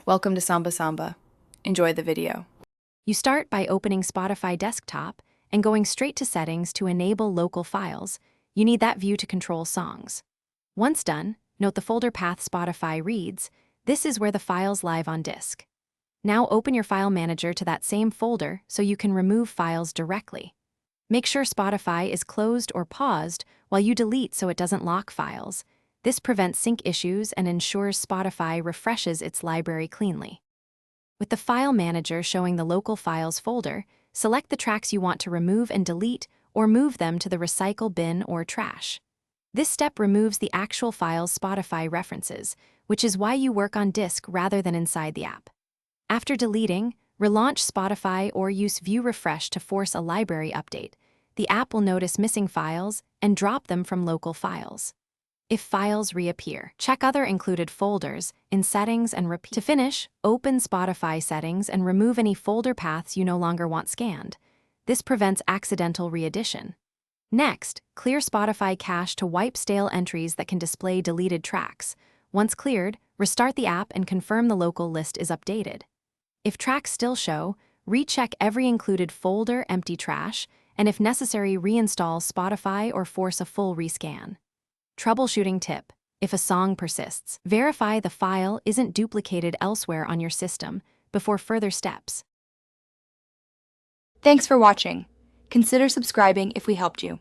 Welcome to Samba Samba. Enjoy the video. You start by opening Spotify Desktop and going straight to Settings to enable local files. You need that view to control songs. Once done, note the folder path Spotify reads. This is where the files live on disk. Now open your file manager to that same folder so you can remove files directly. Make sure Spotify is closed or paused while you delete so it doesn't lock files. This prevents sync issues and ensures Spotify refreshes its library cleanly. With the File Manager showing the Local Files folder, select the tracks you want to remove and delete or move them to the recycle bin or trash. This step removes the actual files Spotify references, which is why you work on disk rather than inside the app. After deleting, relaunch Spotify or use View Refresh to force a library update. The app will notice missing files and drop them from local files. If files reappear, check other included folders in Settings and repeat. To finish, open Spotify Settings and remove any folder paths you no longer want scanned. This prevents accidental readdition. Next, clear Spotify cache to wipe stale entries that can display deleted tracks. Once cleared, restart the app and confirm the local list is updated. If tracks still show, recheck every included folder empty trash, and if necessary, reinstall Spotify or force a full rescan. Troubleshooting tip: if a song persists, verify the file isn't duplicated elsewhere on your system before further steps. Thanks for watching. Consider subscribing if we helped you.